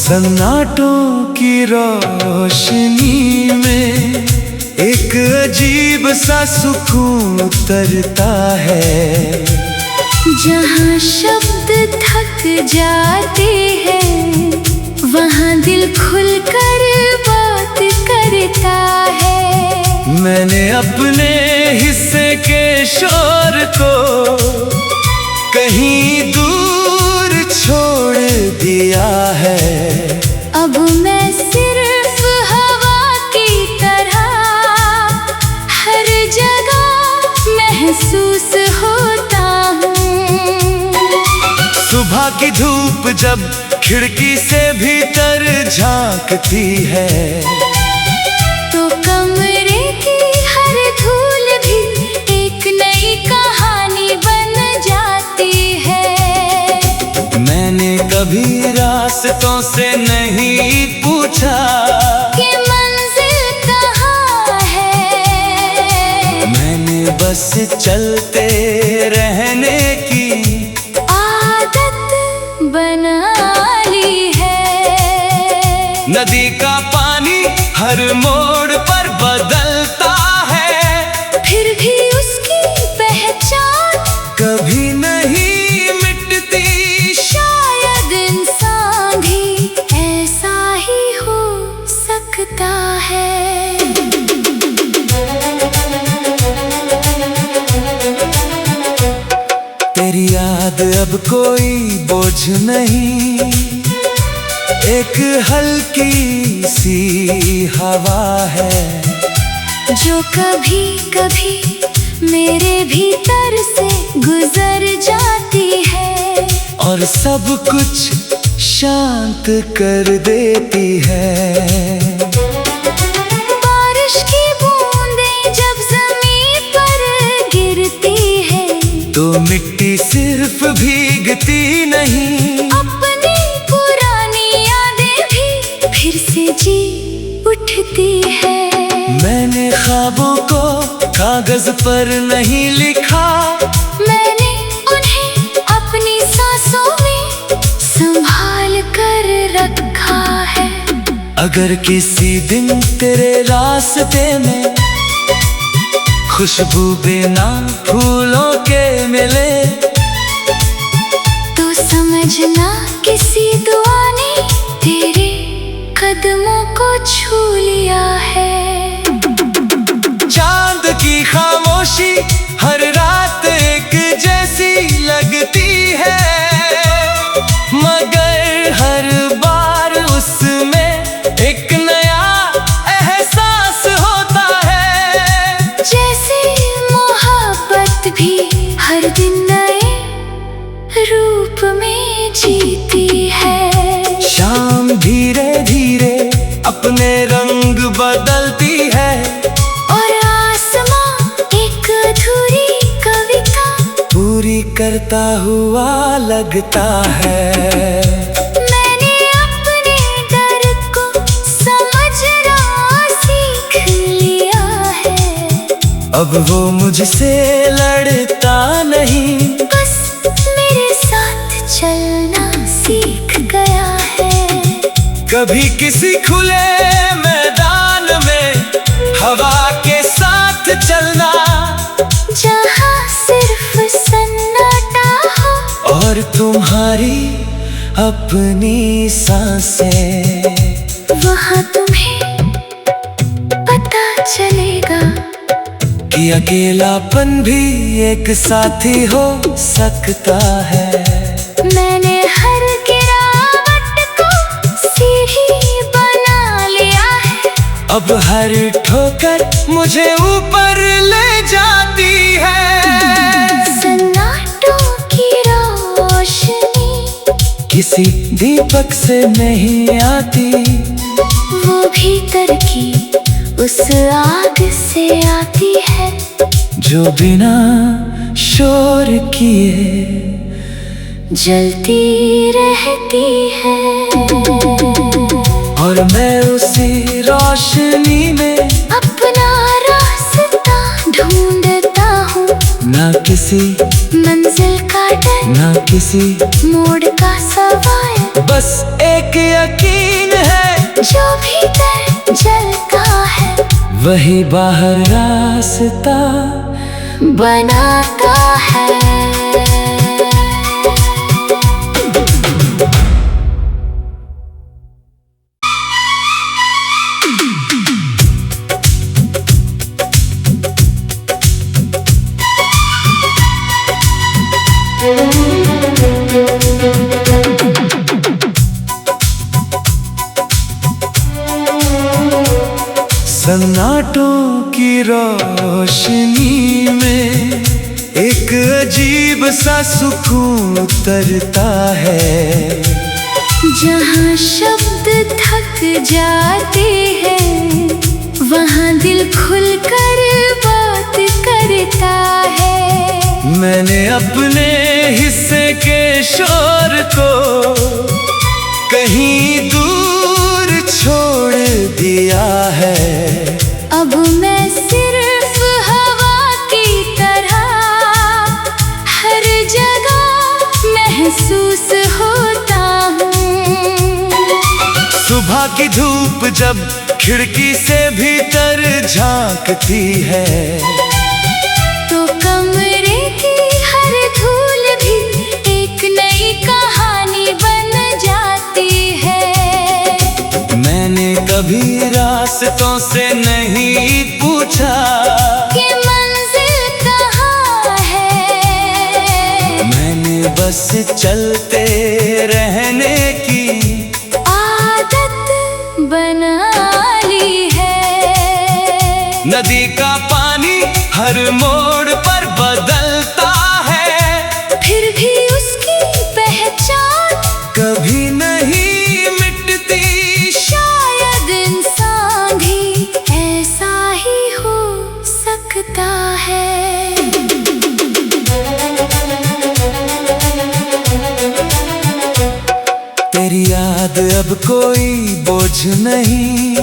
सन्नाटों की रोशनी में एक अजीब सा सुकून उतरता है। जहाँ शब्द थक जाते हैं वहाँ दिल खुलकर बात करता है। मैंने अपने हिस्से के शोर को कहीं दूर छोड़ दिया है। अब मैं सिर्फ हवा की तरह हर जगह महसूस होता हूँ। सुबह की धूप जब खिड़की से भीतर झांकती है तो कमरे की हर धूल भी एक नई कहानी बन जाती है। मैंने कभी रास्तों से नहीं पूछा कि मंजिल कहाँ है। मैंने बस चलते रहने की आदत बना ली है। नदी का पानी हर मोड़ पर बदलता है, फिर भी उसकी पहचान कभी नहीं मिटती। शायद इंसान भी ऐसा ही हो सकता है। तेरी याद अब कोई बोझ नहीं, एक हल्की सी हवा है जो कभी कभी मेरे भीतर से गुजर जाती है और सब कुछ शांत कर देती है। बारिश की बूंदें जब जमीन पर गिरती है तो मिट्टी सिर्फ भीगती नहीं, अपनी पुरानी यादें भी फिर से जी उठती है। मैंने ख्वाबों को कागज पर नहीं लिखा, मैंने उन्हें अपनी सांसों में संभाल कर रखा है। अगर किसी दिन तेरे रास्ते में खुशबू बिना फूलों के मिले तो समझना किसी दुआ ने तेरे कदमों को छू लिया है। चांद की खामोशी हर रात एक जैसी लगती है, मगर हर बार उसमें एक नया एहसास होता है। जैसे मोहब्बत भी हर दिन नए रूप में जीती है। शाम धीरे धीरे अपने रंग बदलती है और आसमां एक अधूरी कविता पूरी करता हुआ लगता है। मैंने अपने डर को समझना सीख लिया है। अब वो मुझसे लड़ता नहीं, बस मेरे साथ चलना सीख गया है। कभी किसी खुले मैदान में हवा के साथ चलना, जहाँ सिर्फ सन्नाटा हो और तुम्हारी अपनी सांसें। वहाँ तुम्हें पता चलेगा कि अकेलापन भी एक साथी हो सकता है। मैंने हर गिरावट को सीढ़ी बना लिया है। अब हर ठोकर मुझे ऊपर ले जाती है। सन्नाटों की रोशनी किसी दीपक से नहीं आती, वो भीतर की उस आग से आती है जो बिना शोर किए जलती रहती है। और मैं उसी रोशनी में अपना रास्ता ढूंढता हूँ। ना किसी मंजिल का डर, ना किसी मोड़ का सवाल, बस एक एक यकीन है, जो भीतर जलता है वही बाहर रास्ता बनाता है। सन्नाटों की रोशनी में एक अजीब सा सुकून उतरता है। जहाँ शब्द थक जाते हैं वहाँ दिल खुलकर बात करता है। मैंने अपने हिस्से के शोर को कहीं दूर छोड़ दिया है। अब मैं सिर्फ हवा की तरह हर जगह महसूस होता हूँ। सुबह की धूप जब खिड़की से भीतर झांकती है, तो कमरे की हर धूल भी एक नई कहानी बन जाती है। मैंने कभी रास्तों से नहीं पूछा कि मंजिल कहाँ है। मैंने बस चलते रहने की आदत बना ली है। नदी का पानी हर मोड़ पर बदलता है, फिर भी उसकी पहचान कभी नहीं मिटती। शायद इंसान भी ऐसा ही हो सकता है। तेरी याद अब कोई बोझ नहीं,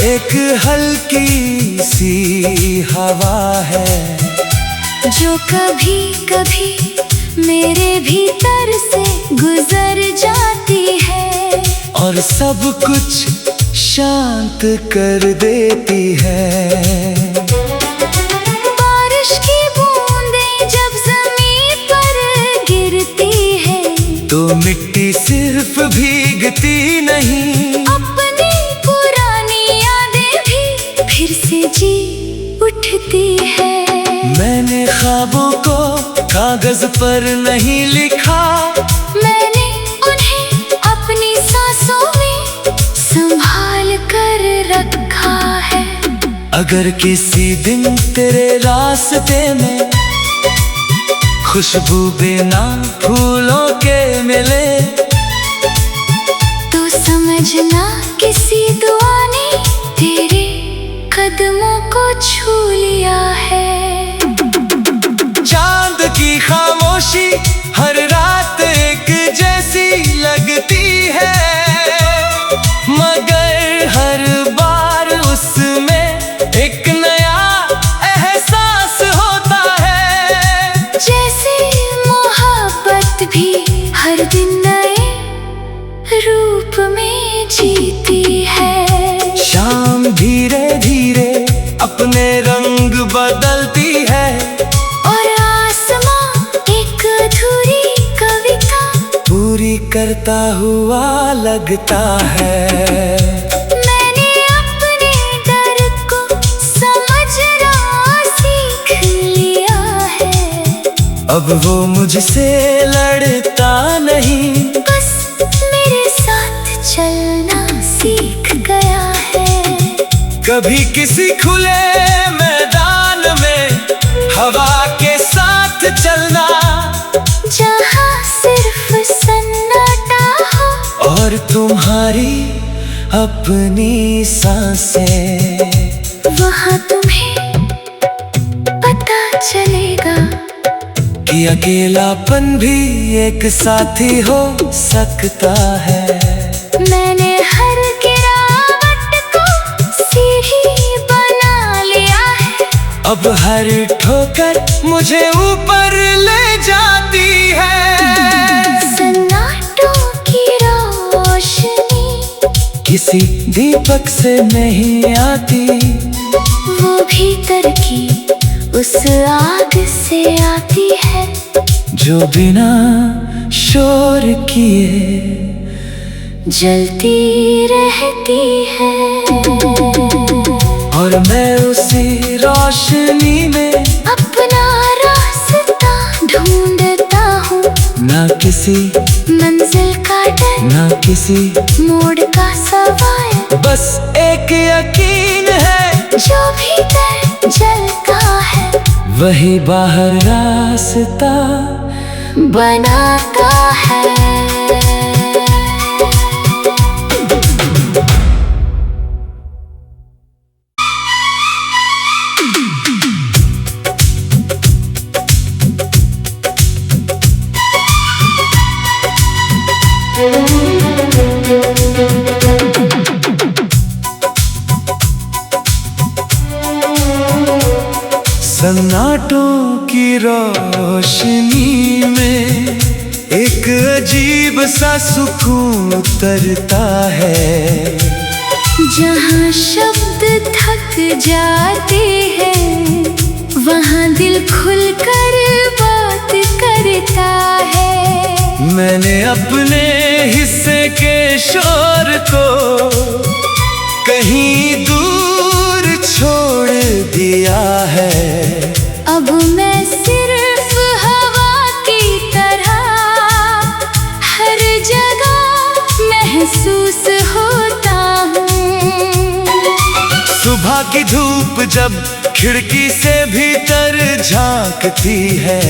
एक हल्की सी हवा है जो कभी कभी मेरे भीतर से गुजर जाती है और सब कुछ शांत कर देती है। बारिश की बूंदें जब जमीन पर गिरती है, तो मिट्टी सिर्फ भीगती नहीं, अपनी पुरानी यादें भी फिर से जी उठती है। मैंने ख्वाबों को कागज पर नहीं लिखा, मैंने उन्हें अपनी सांसों में संभाल कर रखा है। अगर किसी दिन तेरे रास्ते में खुशबू बिना फूलों के मिले, तो समझना किसी दुआ ने तेरे कदमों को छू लिया है। चांद की खामोशी हर रात एक जैसी लगती है, मगर हर बार उसमें एक नया एहसास होता है। जैसे मोहब्बत भी हर दिन नए रूप में जीती है। शाम धीरे धीरे अपने रंग बदलती है, और आसमां एक अधूरी कविता पूरी करता हुआ लगता है। मैंने अपने डर को समझना सीख लिया है। अब वो मुझसे लड़ता नहीं, बस मेरे साथ चलना सीख गया है। कभी किसी खुले मैदान में हवा के साथ चलना, जहाँ सिर्फ सन्नाटा हो और तुम्हारी अपनी सांसें, वहाँ तुम्हें पता चलेगा कि अकेलापन भी एक साथी हो सकता है। मैंने हर गिरावट को सीढ़ी बना लिया है। अब हर ठोकर मुझे ऊपर ले जाती है। सन्नाटों की किसी दीपक से नहीं आती, वो भीतर की उस आग से आती है जो बिना शोर किए जलती रहती है। और मैं उसी रोशनी में अपना रास्ता ढूंढता हूँ, ना किसी मंजिल का डर, ना किसी मोड़ का सवाल, बस एक यकीन है जो भीतर जलता है वही बाहर रास्ता बनाता है। सन्नाटों की रोशनी में एक अजीब सा सुकून उतरता है। जहाँ शब्द थक जाते हैं वहाँ दिल खुलकर बात करता है। मैंने अपने हिस्से के शोर को कहीं दूर छोड़ दिया है। अब मैं सिर्फ हवा की तरह हर जगह महसूस होता हूँ। सुबह की धूप जब खिड़की से भीतर झांकती है,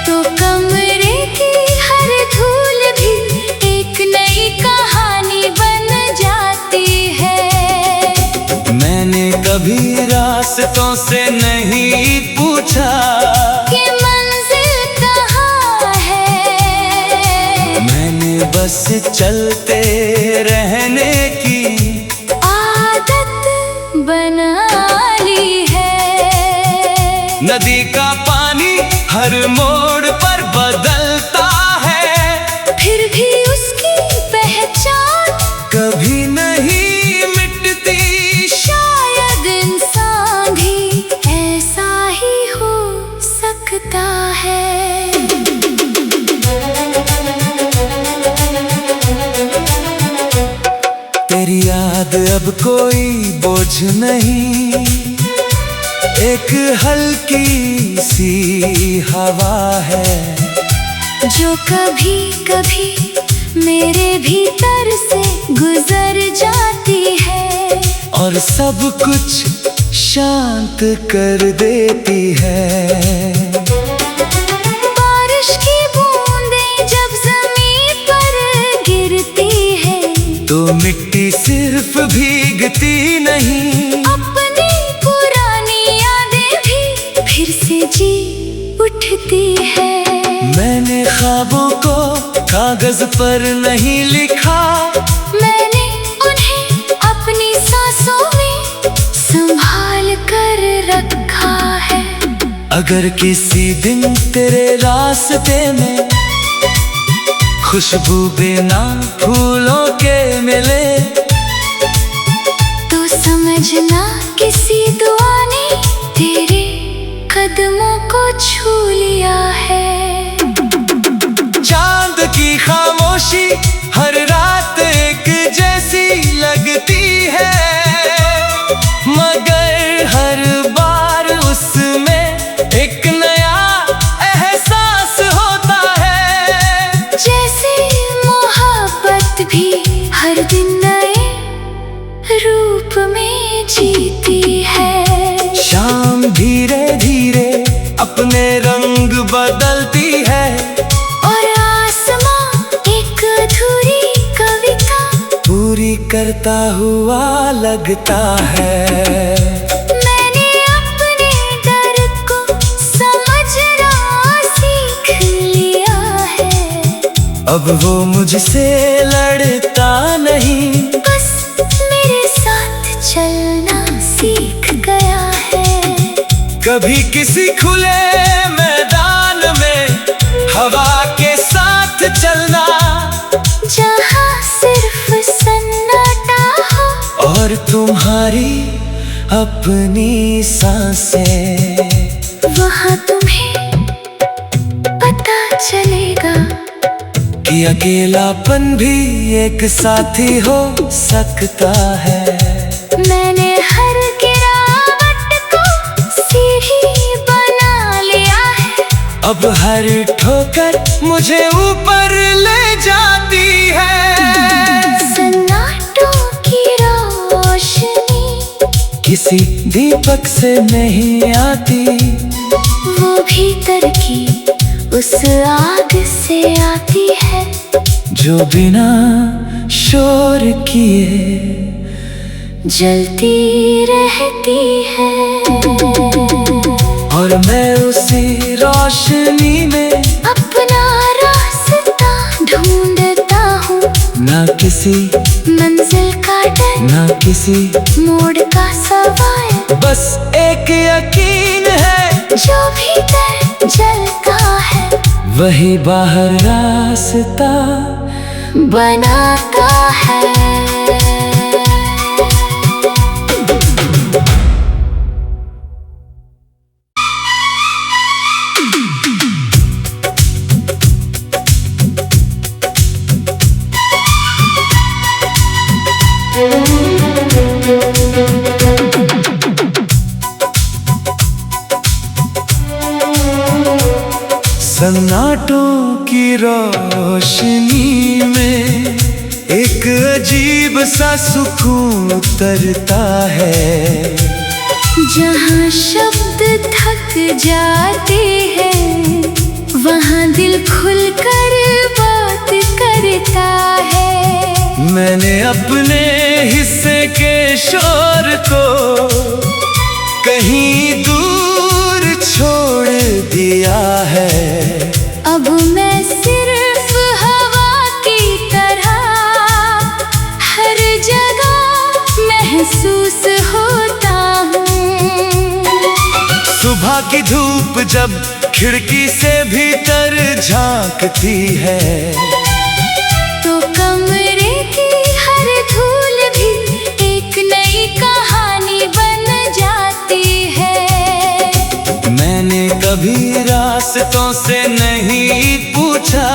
तो कमरे की हर धूल भी एक नई कहानी बन जाती है। मैंने कभी रास्तों से नहीं पूछा कि मंजिल कहाँ है, मैंने बस चलते रहने की आदत बना ली है। नदी का पानी हर मोड़ पर बदलता है, फिर भी उसकी पहचान कभी नहीं मिटती। शायद इंसान भी ऐसा ही हो सकता है। तेरी याद अब कोई बोझ नहीं, एक हल्की सी हवा है जो कभी कभी मेरे भीतर से गुजर जाती है और सब कुछ शांत कर देती है। बारिश की बूंदें जब जमीन पर गिरती है तो मिट्टी सिर्फ भीगती नहीं, अपनी पुरानी यादें भी फिर से जी उठती है। मैंने ख्वाबों को कागज पर नहीं लिखा, मैंने उन्हें अपनी सांसों में संभाल कर रखा है। अगर किसी दिन तेरे रास्ते में खुशबू बिना फूलों के मिले, तो समझना किसी दुआ ने तेरे कदमों को छू लिया है। चांद की खामोशी हर रात एक जैसी लगती है, मगर हर बार उसमें एक नया एहसास होता है। जैसे मोहब्बत भी हर दिन नए रूप में जीती है। शाम धीरे धीरे अपने रंग बदलती है और आसमां एक अधूरी कविता पूरी करता हुआ लगता है। मैंने अपने डर को समझना सीख लिया है। अब वो मुझसे लड़ता नहीं, बस मेरे साथ चलना सीख गया है। कभी किसी खुले मैदान में हवा के साथ चलना, जहाँ सिर्फ सन तुम्हारी अपनी सांसें, वहाँ तुम्हें पता चलेगा कि अकेलापन भी एक साथी हो सकता है। मैंने हर गिरावट को सीढ़ी बना लिया है, अब हर ठोकर मुझे ऊपर ले जाती है। सन्नाटों की रोशनी किसी दीपक से नहीं आती, वो भीतर की उस आग से आती है जो बिना शोर किए जलती रहती है। और मैं उसी रोशनी में अपना रास्ता ढूंढता हूँ, ना किसी मंजिल का डर, ना किसी मोड़ का सवाल, बस एक यकीन है जो भीतर जलता है वही बाहर रास्ता बनाता है। सन्नाटों की रोशनी में एक अजीब सा सुकून उतरता है। जहाँ शब्द थक जाते हैं वहाँ दिल खुलकर बात करता है। मैंने अपने हिस्से के शोर को कहीं दूर छोड़ दिया है। अब मैं सिर्फ हवा की तरह हर जगह महसूस होता हूँ। सुबह की धूप जब खिड़की से भीतर झांकती है, तो कमरे की हर धूल भी एक नई कहानी बन जाती है। मैंने कभी रास्तों से नहीं पूछा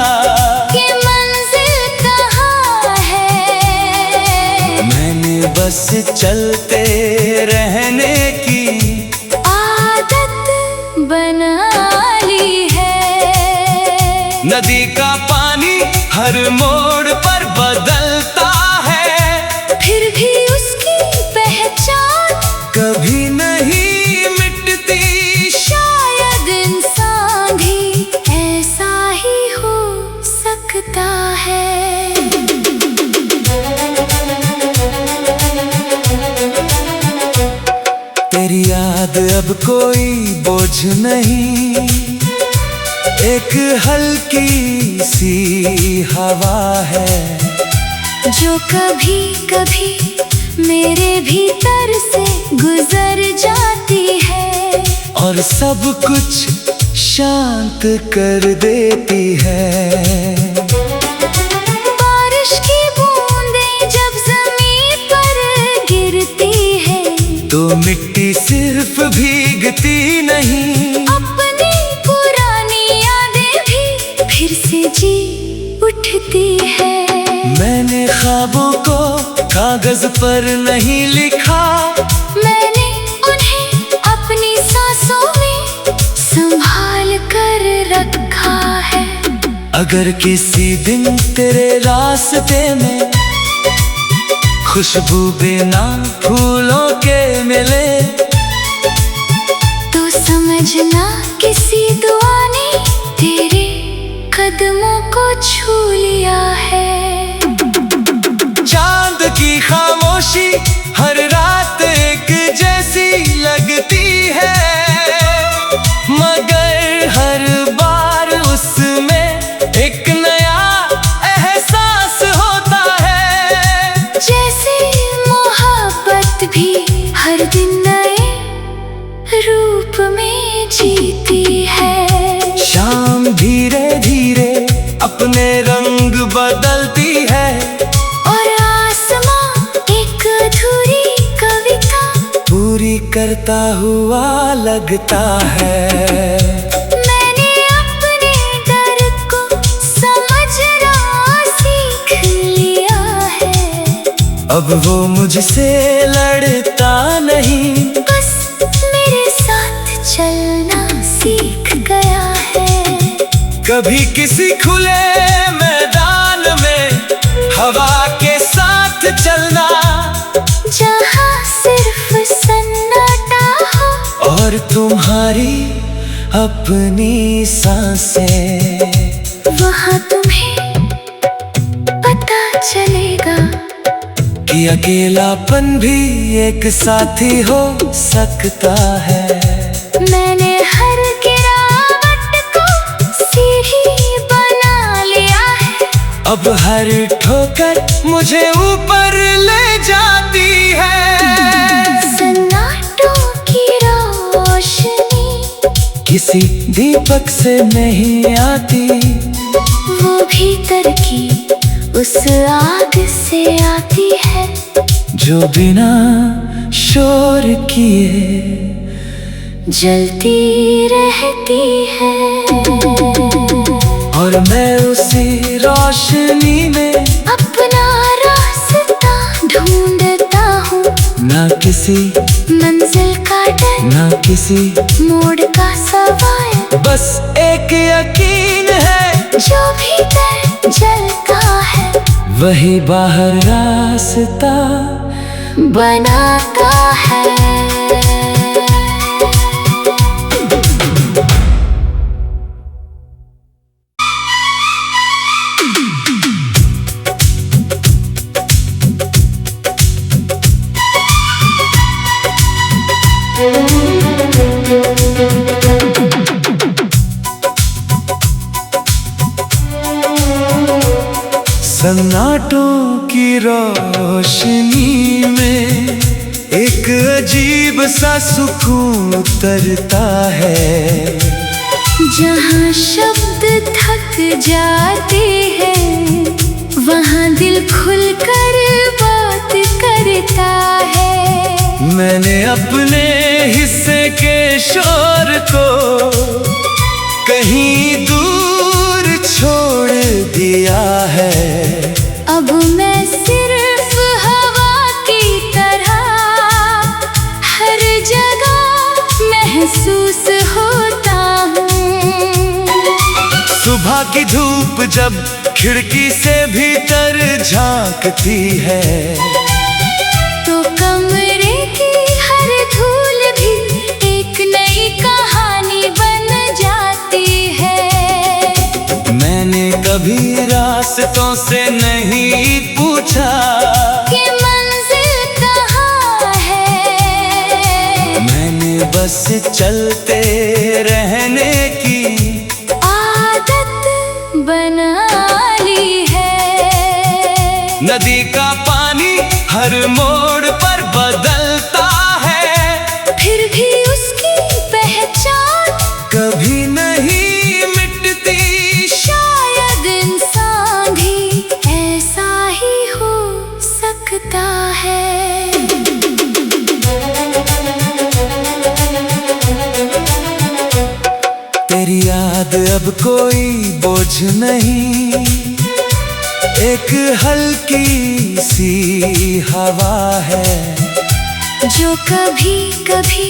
कि मंजिल कहाँ है, मैंने बस चलते रहने की आदत बना ली है। नदी का पानी हर मोड़ पर बदलता है, फिर भी उसकी पहचान कभी नहीं मिटती। शायद इंसान भी ऐसा ही हो सकता है। तेरी याद अब कोई बोझ नहीं, एक हल्की सी हवा है जो कभी कभी मेरे भीतर से गुजर जाती है और सब कुछ शांत कर देती है। बारिश की बूंदें जब जमीन पर गिरती है, तो मिट्टी सिर्फ भीगती नहीं, अपनी पुरानी यादें भी फिर से जी उठती है। मैंने ख्वाबों को कागज पर नहीं लिखा, मैंने उन्हें अपनी सांसों में संभाल कर रखा है। अगर किसी दिन तेरे रास्ते में खुशबू बिना फूलों के मिले, तो समझना किसी दुआ ने तेरे कदमों को छू लिया है। चांद की खामोशी हर रात एक जैसी लगती है, मगर हर बार उसमें एक नया एहसास होता है। जैसे मोहब्बत भी हर दिन नए रूप में जीती है। शाम धीरे धीरे अपने रंग बदलती है, और आसमां एक अधूरी करता हुआ लगता है। मैंने अपने डर को समझना सीख लिया है। अब वो मुझसे लड़ता नहीं, बस मेरे साथ चलना सीख गया है। कभी किसी खुले मैदान में हवा के साथ चलना, जहाँ सिर्फ सन्नाटा हो और तुम्हारी अपनी सांसें। वहाँ तुम्हें पता चलेगा कि अकेलापन भी एक साथी हो सकता है। मैंने हर गिरावट को सीढ़ी बना लिया है। अब हर ठोकर मुझे ऊपर ले जाती है। सन्नाटों की रोशनी किसी दीपक से नहीं आती, वो भीतर की उस आग से आती है, जो बिना शोर किए जलती रहती है। और मैं उसी रोशनी में अपना रास्ता ढूंढता हूँ। ना किसी मंजिल का डर, ना किसी मोड़ का सवाल, बस एक यकीन है, जो भीतर जलता है वही बाहर रास्ता बनाता है। सन्नाटों की रोशनी में एक अजीब सा सुकून उतरता है। जहाँ शब्द थक जाते हैं, वहाँ दिल खुलकर बात करता है। मैंने अपने हिस्से के शोर को कहीं दूर छोड़ दिया है। अब मैं सिर्फ हवा की तरह हर जगह महसूस होता हूँ। सुबह की धूप जब खिड़की से भीतर झांकती है, तो कमरे की हर धूल भी एक नई कहानी बन जाती है। मैंने कभी रास्तों से नहीं पूछा कि मंजिल कहाँ है। मैंने बस चलते रहने की आदत बना ली है। नदी का पानी हर मोड़ पर बदलता है, फिर भी उसकी पहचान कभी नहीं मिटती। शायद इंसान भी ऐसा ही हो सकता है। तेरी याद अब कोई बोझ नहीं, एक हल्की सी हवा है, जो कभी कभी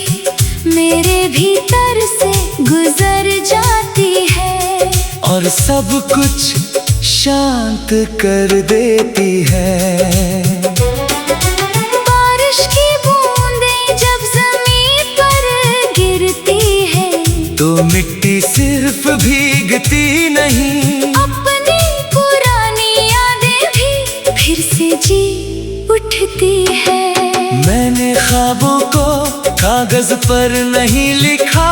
मेरे भीतर से गुजर जाती है, और सब कुछ शांत कर देती है। बारिश की बूंदें जब जमीन पर गिरती है, तो मिट्टी सिर्फ भीगती नहीं, अपनी पुरानी यादें भी फिर से जी उठती है। मैंने ख्वाबों को कागज पर नहीं लिखा,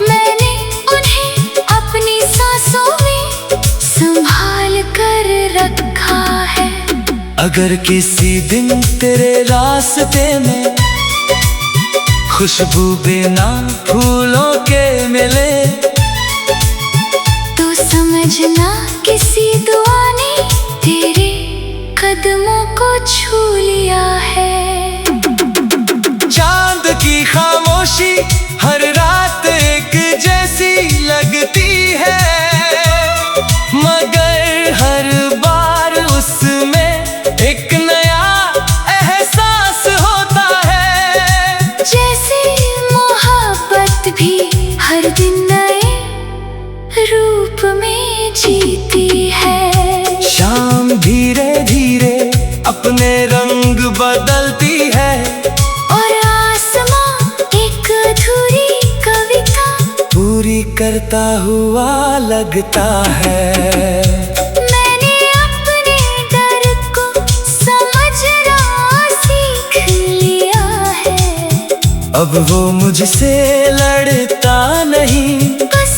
मैंने उन्हें अपनी सांसों में संभाल कर रखा है। अगर किसी दिन तेरे रास्ते में खुशबू बिना फूलों के मिले, तो समझना किसी दुआ ने तेरे कदमों को छू लिया है। चांद की खामोशी हर रात एक जैसी लगती है, मगर हर बार उसमें एक नया एहसास होता है। जैसे मोहब्बत भी हर दिन नए रूप में जीती है। शाम धीरे धीरे अपने रंग बदलती है, और आसमां एक अधूरी कविता पूरी करता हुआ लगता है। मैंने अपने डर को समझना सीख लिया है। अब वो मुझसे लड़ता नहीं, बस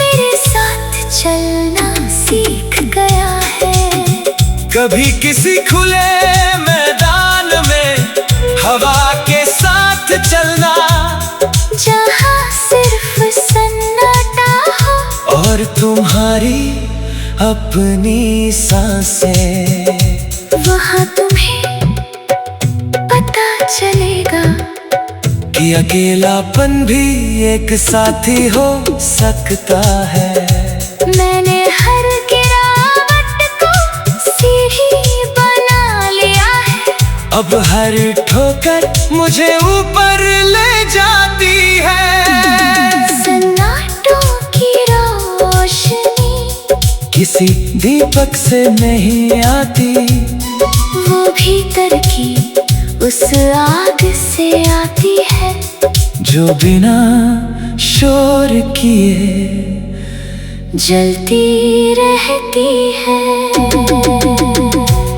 मेरे साथ चलना सीख गया है। कभी किसी खुले मैदान में हवा के साथ चलना, जहाँ सिर्फ सन्नाटा हो और तुम्हारी अपनी सांसें। वहाँ तुम्हें पता चलेगा कि अकेलापन भी एक साथी हो सकता है। मैंने हर गिरावट को सीढ़ी बना लिया है। अब हर ठोकर मुझे ऊपर ले जाती है। सन्नाटों की रोशनी किसी दीपक से नहीं आती, वो भीतर की उस आग से आती है, जो बिना शोर किए जलती रहती है।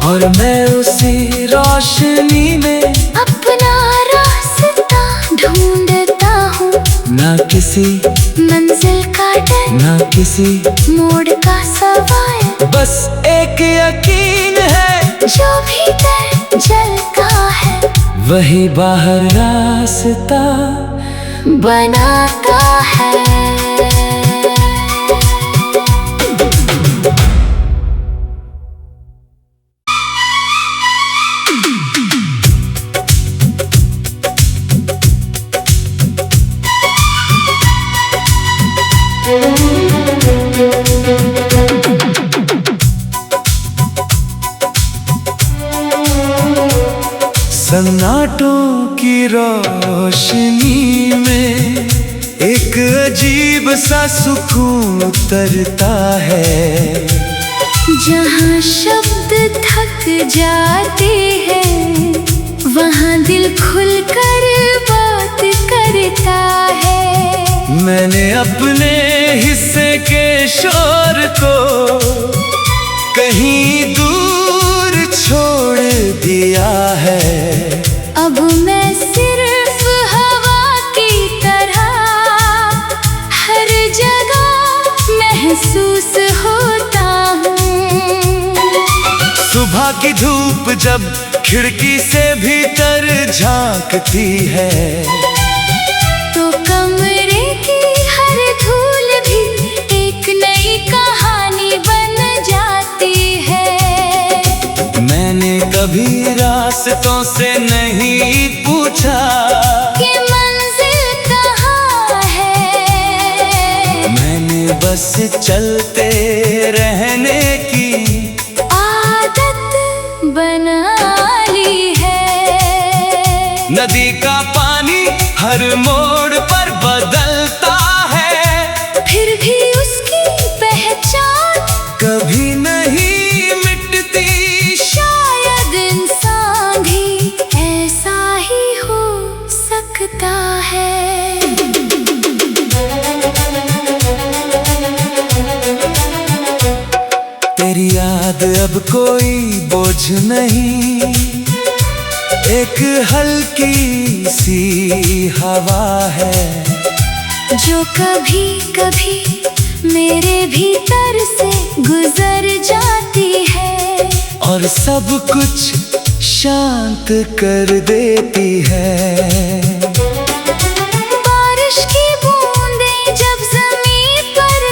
और मैं उसी रोशनी में अपना रास्ता ढूंढता हूँ। ना किसी मंजिल का डर, ना किसी मोड़ का सवाल, बस एक यकीन है, जो भीतर जलता है वही बाहर रास्ता बनाता है। सन्नाटों की रोशनी में एक अजीब सा सुकून उतरता है। जहाँ शब्द थक जाते हैं, वहाँ दिल खुलकर बात करता है। मैंने अपने हिस्से के शोर को कहीं दूर छोड़ दिया है। अब मैं सिर्फ हवा की तरह हर जगह महसूस होता हूँ। सुबह की धूप जब खिड़की से भीतर झांकती है, तो कमरे की हर धूल भी एक नई कहानी बन जाती है। मैंने कभी रास्तों से नहीं पूछा कि मंजिल कहाँ है। मैंने बस चलते रहने की आदत बना ली है। नदी का पानी हर मोड़ पर बदलता है, फिर भी उसकी पहचान कभी नहीं मिटती। शायद इंसान भी ऐसा ही हो सकता है। तेरी याद अब कोई बोझ नहीं, एक हल्की सी हवा है, जो कभी कभी मेरे भीतर से गुजर जाती है और सब कुछ शांत कर देती है। बारिश की बूंदें जब जमीन पर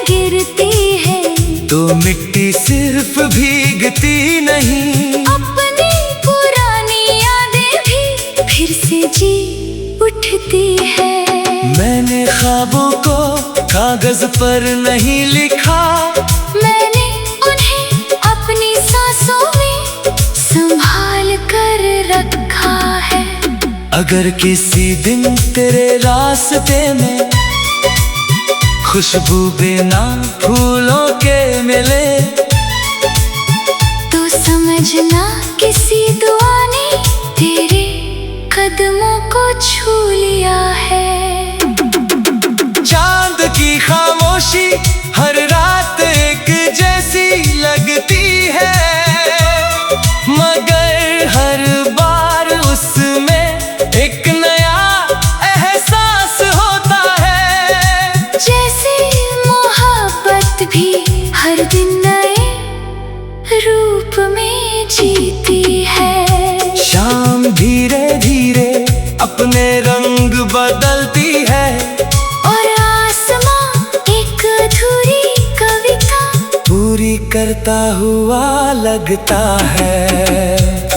गिरती है, तो मिट्टी सिर्फ भीगती नहीं, अपनी पुरानी यादें भी फिर से जी उठती जीती है। मैंने ख्वाबों को कागज पर नहीं लिखा, मैंने उन्हें अपनी सांसों में संभाल कर रखा है। अगर किसी दिन तेरे रास्ते में खुशबू बिना फूलों के मिले, तो समझना किसी दुआ ने तेरे कदमों को छू लिया है। चांद की खामोशी हर रात एक जैसी लगती है, मगर हर बार उसमें एक नया एहसास होता है। जैसे मोहब्बत भी हर दिन नए रूप में जीती है। शाम धीरे धीरे अपने रंग बदलती है, और आसमां एक अधूरी कविता पूरी करता हुआ लगता है।